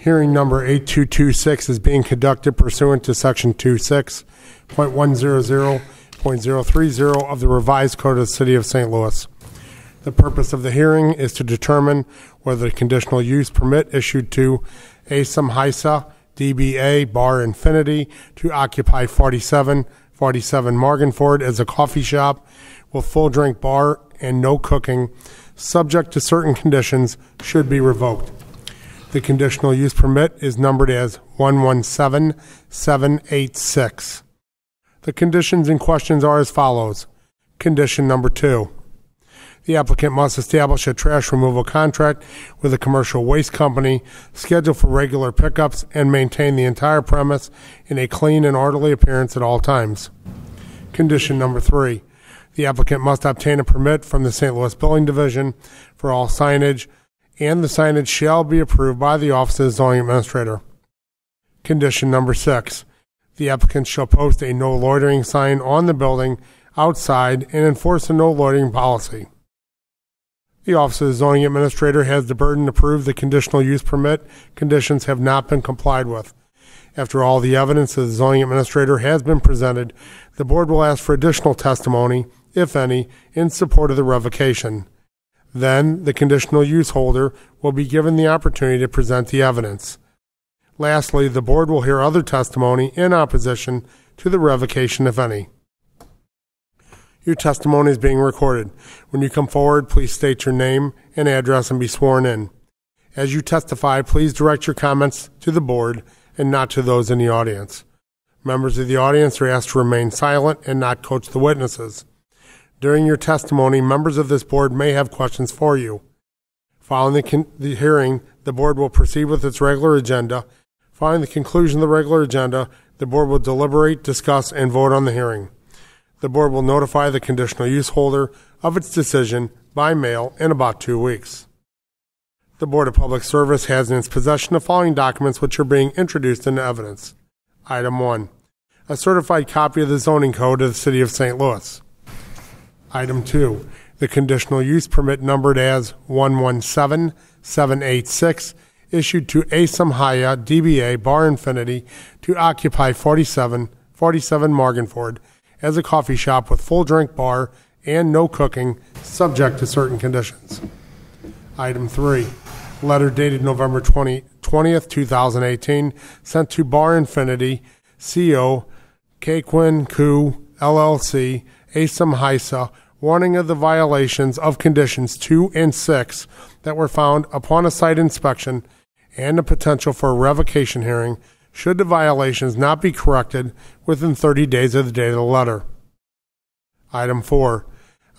Hearing number 8226 is being conducted pursuant to Section 26.100.030 of the Revised Code of the City of St. Louis. The purpose of the hearing is to determine whether the conditional use permit issued to Asam Haisa, DBA Bar Infinity, to occupy 4747 Morganford as a coffee shop with full drink bar and no cooking, subject to certain conditions, should be revoked. The conditional use permit is numbered as 117786. The conditions in questions are as follows. Condition number 2. The applicant must establish a trash removal contract with a commercial waste company scheduled for regular pickups and maintain the entire premise in a clean and orderly appearance at all times. Condition number 3. The applicant must obtain a permit from the St. Louis Building Division for all signage, and the signage shall be approved by the Office of the Zoning Administrator. Condition number 6. The applicant shall post a no loitering sign on the building outside and enforce a no loitering policy. The Office of the Zoning Administrator has the burden to prove the conditional use permit conditions have not been complied with. After all the evidence of the Zoning Administrator has been presented, the Board will ask for additional testimony, if any, in support of the revocation. Then, the conditional use holder will be given the opportunity to present the evidence. Lastly, the Board will hear other testimony in opposition to the revocation, if any. Your testimony is being recorded. When you come forward, please state your name and address and be sworn in. As you testify, please direct your comments to the Board and not to those in the audience. Members of the audience are asked to remain silent and not coach the witnesses. During your testimony, members of this Board may have questions for you. Following the hearing, the Board will proceed with its regular agenda. Following the conclusion of the regular agenda, the Board will deliberate, discuss, and vote on the hearing. The Board will notify the conditional use holder of its decision by mail in about 2 weeks. The Board of Public Service has in its possession the following documents which are being introduced into evidence. Item 1. A certified copy of the zoning code of the City of St. Louis. Item 2. The conditional use permit numbered as 117786 issued to Asam Haya, DBA Bar Infinity, to occupy 4747 Morganford as a coffee shop with full drink bar and no cooking, subject to certain conditions. Item 3. Letter dated November 20th, 2018, sent to Bar Infinity, CO, Kequin Ku, LLC, Asam Haisa, warning of the violations of conditions 2 and 6 that were found upon a site inspection and the potential for a revocation hearing should the violations not be corrected within 30 days of the date of the letter. Item 4.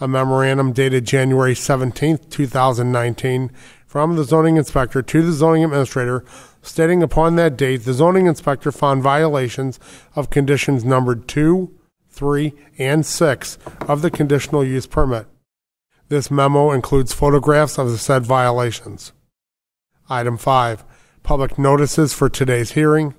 A memorandum dated January 17, 2019, from the zoning inspector to the zoning administrator, stating upon that date the zoning inspector found violations of conditions numbered 2, 3, and 6 of the conditional use permit. This memo includes photographs of the said violations. Item 5. Public notices for today's hearing.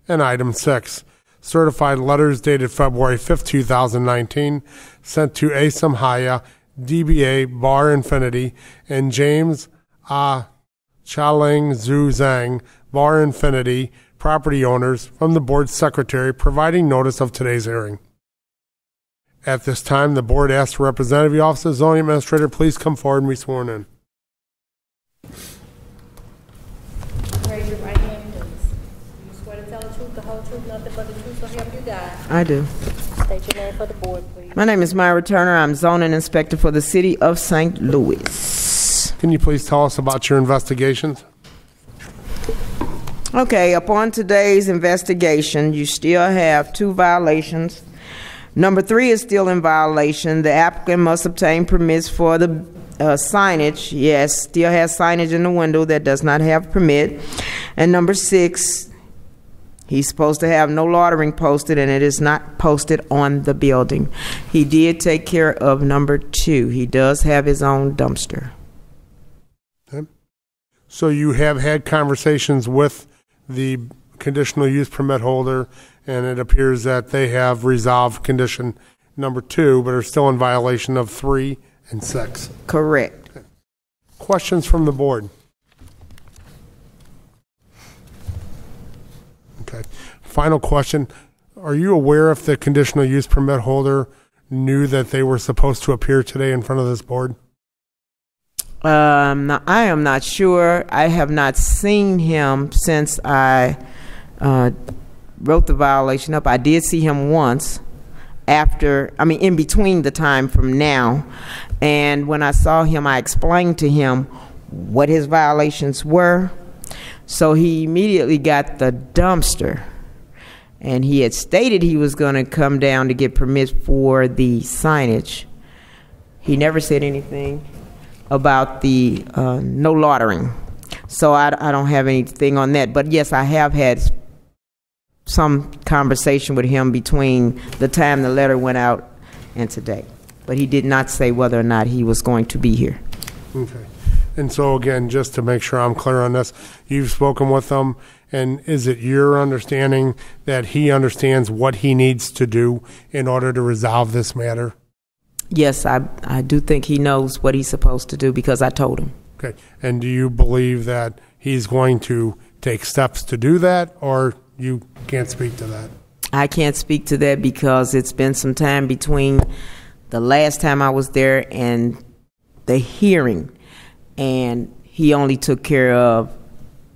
And item 6. Certified letters dated February 5, 2019, sent to Asam Haya, DBA Bar Infinity, and James Chaling Zhu Zhang, Bar Infinity, property owners, from the Board Secretary, providing notice of today's hearing. At this time, the Board asks the representative of the Office of the Zoning Administrator please come forward and be sworn in. Raise your right hand, please. Do you swear to tell the truth, the whole truth, nothing but the truth, so help you God? I do. State your name for the Board, please. My name is Myra Turner. I'm zoning inspector for the City of St. Louis. Can you please tell us about your investigations? Okay, upon today's investigation, you still have 2 violations. Number 3 is still in violation. The applicant must obtain permits for the signage. Yes, still has signage in the window that does not have permit. And number 6, he's supposed to have no loitering posted, and it is not posted on the building. He did take care of number 2. He does have his own dumpster. Okay. So you have had conversations with the conditional use permit holder, and it appears that they have resolved condition number 2, but are still in violation of 3 and 6. Correct. Okay. Questions from the Board? Okay. Final question. Are you aware if the conditional use permit holder knew that they were supposed to appear today in front of this board? I am not sure. I have not seen him since I wrote the violation up. I did see him once in between the time from now. And when I saw him, I explained to him what his violations were. So he immediately got the dumpster. And he had stated he was going to come down to get permits for the signage. He never said anything about the no loitering. So I don't have anything on that. But yes, I have had some conversation with him between the time the letter went out and today. But he did not say whether or not he was going to be here. Okay. And so again, just to make sure I'm clear on this, you've spoken with him, and is it your understanding that he understands what he needs to do in order to resolve this matter? Yes, I do think he knows what he's supposed to do because I told him. Okay. And do you believe that he's going to take steps to do that, or you can't speak to that? I can't speak to that because it's been some time between the last time I was there and the hearing, and he only took care of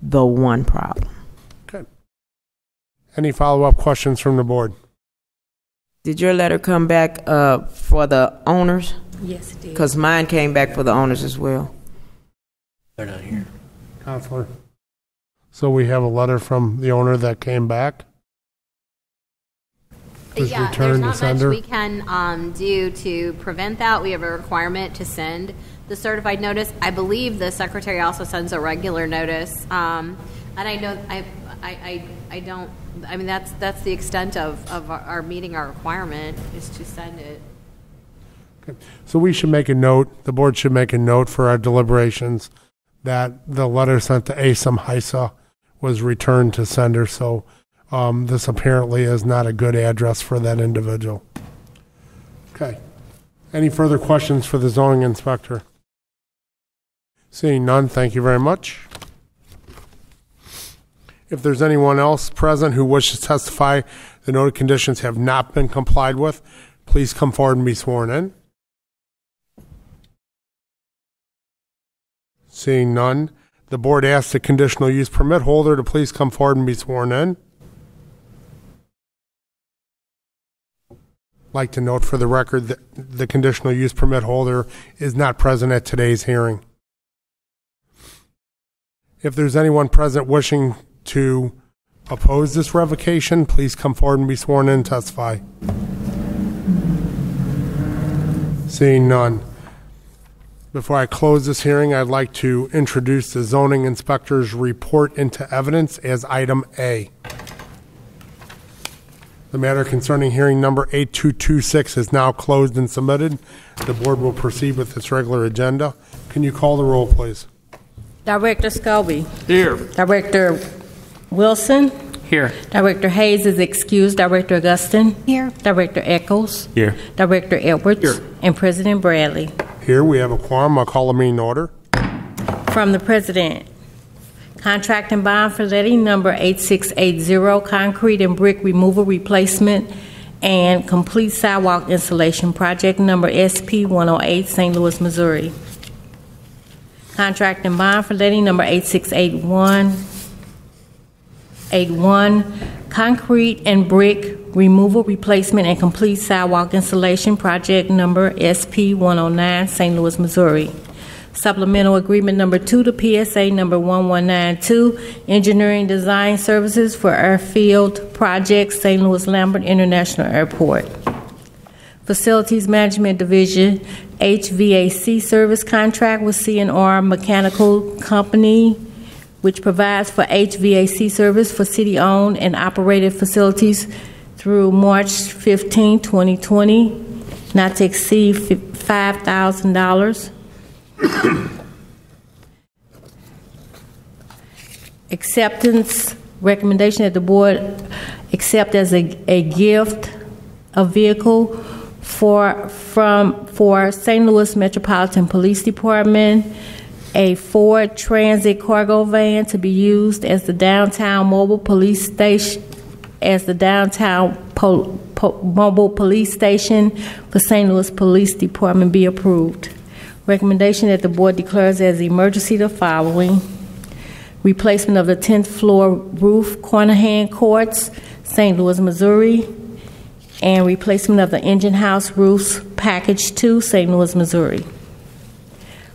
the one problem. Okay. Any follow-up questions from the board? Did your letter come back for the owners? Yes, it did. Because mine came back for the owners as well. They're not here. Counselor? So we have a letter from the owner that came back? Was Yeah, returned there's to not sender? much we can do to prevent that. We have a requirement to send the certified notice. I believe the secretary also sends a regular notice. And I know, I don't, I mean, that's the extent of our meeting our requirement is to send it. Okay. So we should make a note, the board should make a note for our deliberations that the letter sent to ASAM HISA was returned to sender. So this apparently is not a good address for that individual. Okay. Any further questions for the zoning inspector? Seeing none, thank you very much. If there's anyone else present who wishes to testify the noted conditions have not been complied with, please come forward and be sworn in. Seeing none, the board asks the conditional use permit holder to please come forward and be sworn in. Like to note for the record that the conditional use permit holder is not present at today's hearing. If there's anyone present wishing to oppose this revocation, please come forward and be sworn in and testify. Seeing none. Before I close this hearing, I'd like to introduce the zoning inspector's report into evidence as item A. The matter concerning hearing number 8226 is now closed and submitted. The board will proceed with its regular agenda. Can you call the roll, please? Director Scobie. Here. Director Wilson. Here. Director Hayes is excused. Director Augustin. Here. Director Eccles. Here. Director Edwards. Here. And President Bradley. Here we have a quorum. I'll call a meeting order. From the President. Contract and bond for letting number 8680, concrete and brick removal replacement and complete sidewalk installation project number SP-108, St. Louis, Missouri. Contract and bond for letting number 8681, concrete and brick removal replacement and complete sidewalk installation project number SP-109, St. Louis, Missouri. Supplemental agreement number 2 to PSA number 1192, engineering design services for airfield project, St. Louis Lambert International Airport. Facilities Management Division, HVAC service contract with CNR Mechanical Company, which provides for HVAC service for city-owned and operated facilities through March 15, 2020, not to exceed $5,000. Acceptance recommendation that the board accept as a gift a vehicle for St. Louis Metropolitan Police Department, a Ford Transit cargo van to be used as the downtown mobile police station, mobile police station for St. Louis Police Department be approved. Recommendation that the board declares as emergency the following: replacement of the 10th floor roof, Cornerhan Courts, St. Louis, Missouri, and replacement of the engine house roofs, Package 2, St. Louis, Missouri.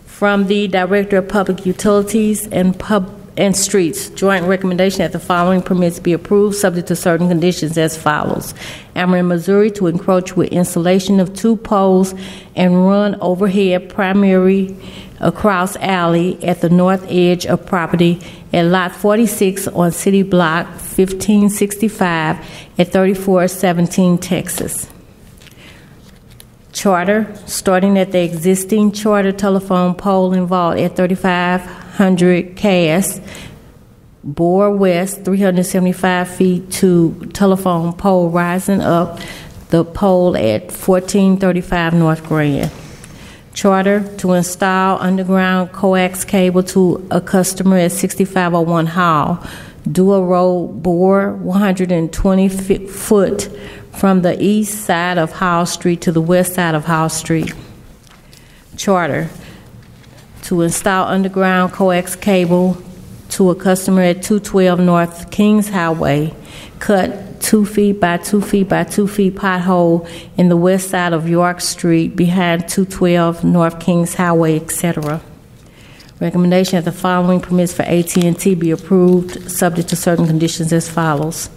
From the Director of Public Utilities and Streets, joint recommendation that the following permits be approved, subject to certain conditions as follows: Ameren, Missouri, to encroach with installation of 2 poles and run overhead primary across alley at the north edge of property at Lot 46 on City Block 1565 at 3417 Texas. Charter, starting at the existing Charter telephone pole and vault at 3500 Cass, bore west 375 feet to telephone pole rising up the pole at 1435 North Grand. Charter, to install underground coax cable to a customer at 6501 Hall, dual road bore 120 foot from the east side of Hall Street to the west side of Hall Street. Charter, to install underground coax cable to a customer at 212 North Kings Highway, cut 2 feet by 2 feet by 2 feet pothole in the west side of York Street behind 212 North Kings Highway, etc. Recommendation that the following permits for AT&T be approved, subject to certain conditions as follows: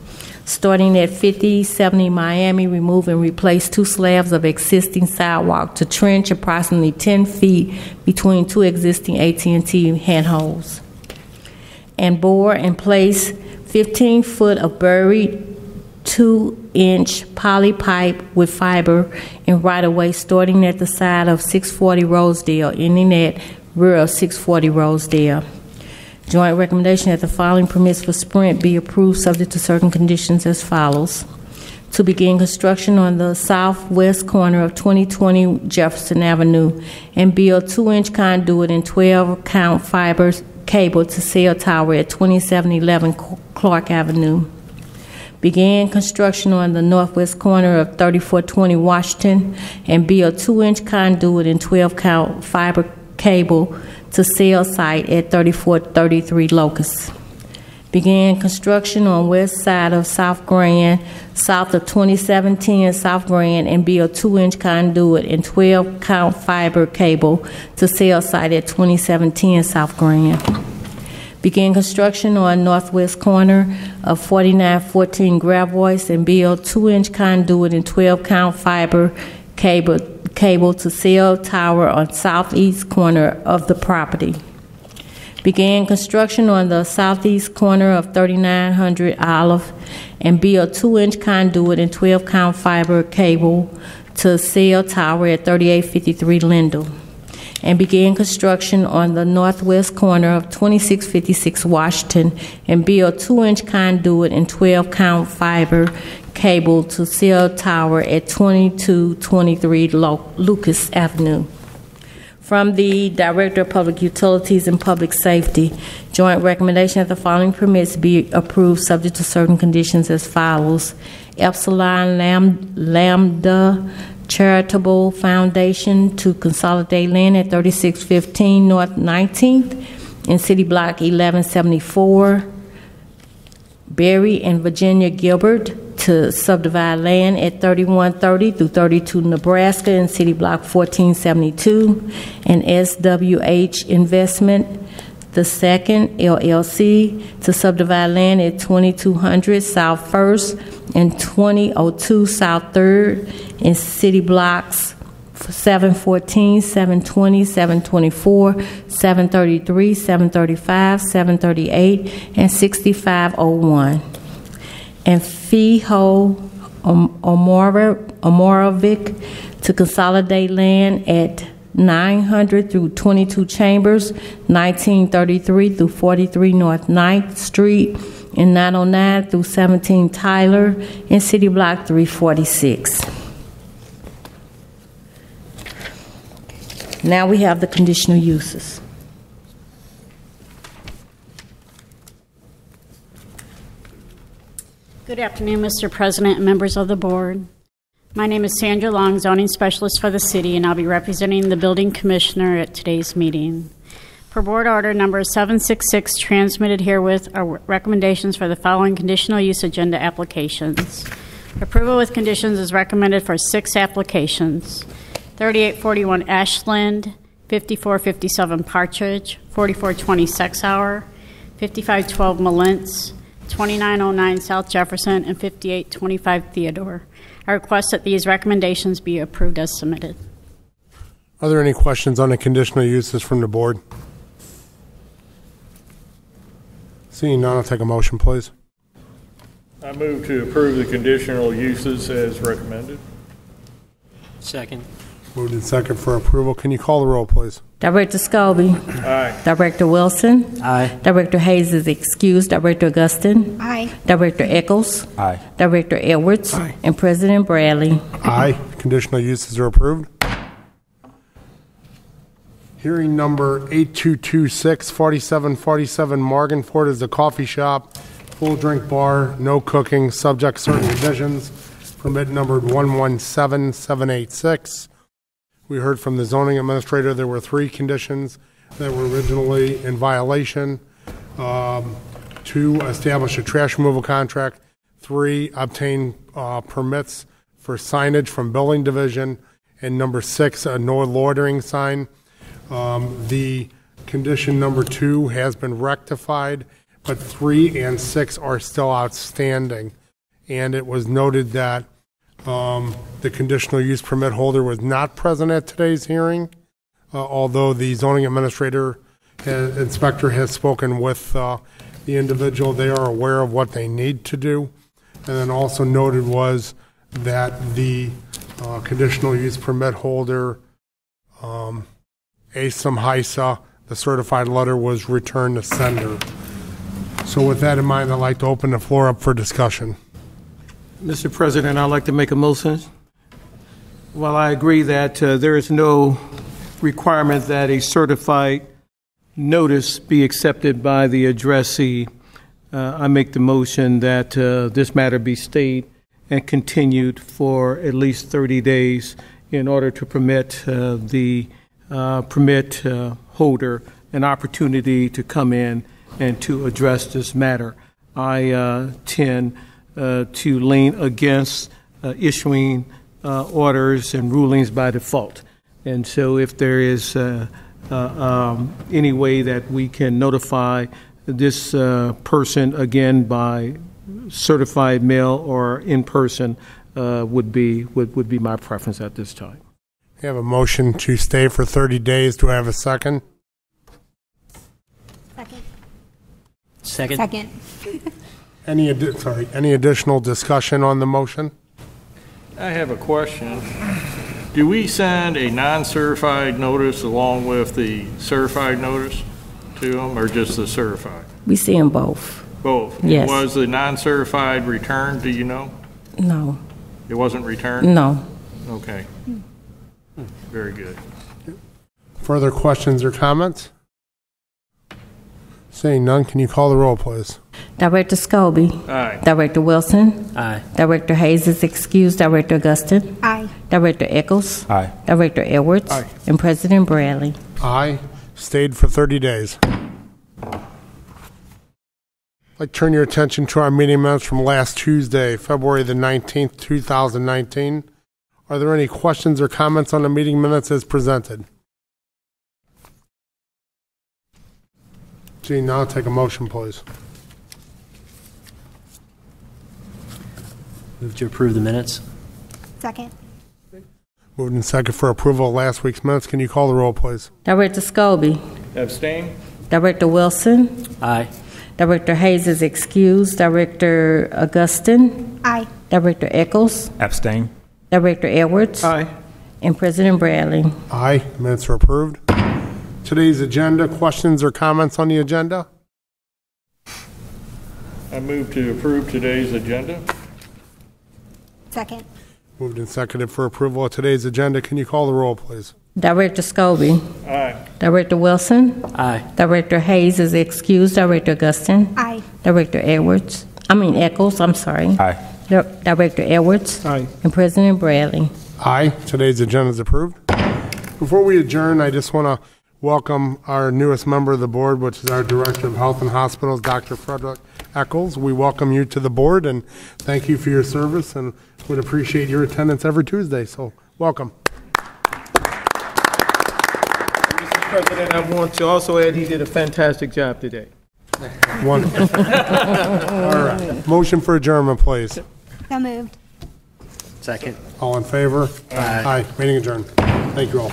starting at 5070 Miami, remove and replace 2 slabs of existing sidewalk to trench approximately 10 feet between 2 existing AT&T handholds, and bore and place 15 foot of buried 2-inch poly pipe with fiber in right-of-way, starting at the side of 640 Rosedale, ending at rear of 640 Rosedale. Joint recommendation that the following permits for Sprint be approved, subject to certain conditions as follows: to begin construction on the southwest corner of 2020 Jefferson Avenue and build 2-inch conduit and 12-count fiber cable to cell tower at 2711 Clark Avenue. Began construction on the northwest corner of 3420 Washington and build 2-inch conduit and 12-count fiber cable to cell site at 3433 Locust. Began construction on west side of South Grand, south of 2710 South Grand, and build 2-inch conduit and 12-count fiber cable to cell site at 2710 South Grand. Began construction on northwest corner of 4914 Gravois and build 2-inch conduit and 12-count fiber cable to cell tower on southeast corner of the property. Began construction on the southeast corner of 3900 Olive and build 2-inch conduit and 12-count fiber cable to cell tower at 3853 Lindell. And began construction on the northwest corner of 2656 Washington and build 2-inch conduit and 12-count fiber cable to cell tower at 2223 Lucas Avenue. From the Director of Public Utilities and Public Safety, joint recommendation that the following permits be approved, subject to certain conditions as follows: Epsilon Lambda Charitable Foundation to consolidate land at 3615 North 19th in City Block 1174. Barry and Virginia Gilbert to subdivide land at 3130 through 32 Nebraska in City Block 1472. And SWH Investment II, LLC, to subdivide land at 2200 South 1st and 2002 South 3rd in City Blocks 714, 720, 724, 733, 735, 738, and 6501. And Fiho Omoravic to consolidate land at 900 through 22 Chambers, 1933 through 43 North 9th Street, and 909 through 17 Tyler in City Block 346. Now we have the conditional uses. Good afternoon, Mr. President and members of the board. My name is Sandra Long, zoning specialist for the city, and I'll be representing the building commissioner at today's meeting. Per board order number 766, transmitted herewith are recommendations for the following conditional use agenda applications. Approval with conditions is recommended for 6 applications: 3841 Ashland, 5457 Partridge, 4420 Sex Hour, 5512 Malintz, 2909 South Jefferson, and 5825 Theodore. I request that these recommendations be approved as submitted. Are there any questions on the conditional uses from the board? Seeing none, I'll take a motion, please. I move to approve the conditional uses as recommended. Second. Moved in second for approval. Can you call the roll, please? Director Scobie. Aye. Director Wilson. Aye. Director Hayes is excused. Director Augustin. Aye. Director Eccles. Aye. Director Edwards. Aye. And President Bradley. Aye. Conditional uses are approved. Hearing number 8226, 4747 Morganford is a coffee shop, full drink bar, no cooking, subject certain conditions. Permit numbered 117786. We heard from the zoning administrator there were 3 conditions that were originally in violation. 2, establish a trash removal contract. 3, obtain permits for signage from building division. And number 6, a no loitering sign. The condition number 2 has been rectified, but 3 and 6 are still outstanding. And it was noted that the conditional use permit holder was not present at today's hearing, although the zoning administrator inspector has spoken with the individual. They are aware of what they need to do. And then also noted was that the conditional use permit holder, ASIM HISA, the certified letter was returned to sender. So with that in mind, I'd like to open the floor up for discussion. Mr. President, I'd like to make a motion. While I agree that there is no requirement that a certified notice be accepted by the addressee, I make the motion that this matter be stayed and continued for at least 30 days in order to permit the permit holder an opportunity to come in and to address this matter. I tend to lean against issuing orders and rulings by default. And so if there is any way that we can notify this person again by certified mail or in person would be my preference at this time. We have a motion to stay for 30 days. Do I have a second? Second. Second. Any additional discussion on the motion? I have a question. Do we send a non-certified notice along with the certified notice to them, or just the certified? We see them both. Both? Yes. Was the non-certified returned, do you know? No. It wasn't returned? No. Okay. Very good. Further questions or comments? Seeing none, can you call the roll, please? Director Scobie. Aye. Director Wilson. Aye. Director Hayes is excused. Director Augustin. Aye. Director Eccles. Aye. Director Edwards. Aye. And President Bradley. Aye. Stayed for 30 days. I'd like to turn your attention to our meeting minutes from last Tuesday, February the 19th, 2019. Are there any questions or comments on the meeting minutes as presented? Seeing none, take a motion, please. Move to approve the minutes. Second. Moved in second for approval of last week's minutes. Can you call the roll, please? Director Scobie. Abstain? Director Wilson. Aye. Director Hayes is excused. Director Augustin. Aye. Director Eccles. Abstain. Director Edwards. Aye. And President Bradley. Aye. Minutes are approved. Today's agenda, questions or comments on the agenda? I move to approve today's agenda. Second. Moved and seconded for approval of today's agenda. Can you call the roll, please? Director Scobie. Aye. Director Wilson. Aye. Director Hayes is excused. Director Augustin. Aye. Director Edwards. Eccles, I'm sorry. Aye. Director Edwards. Aye. And President Bradley. Aye. Today's agenda is approved. Before we adjourn, I just want to welcome our newest member of the board, which is our Director of Health and Hospitals, Dr. Frederick Eccles. We welcome you to the board and thank you for your service and would appreciate your attendance every Tuesday. So welcome. Mr. President, I want to also add he did a fantastic job today. Wonderful. All right. Motion for adjournment, please. So moved. Second. All in favor? Aye. Meeting adjourned. Thank you all.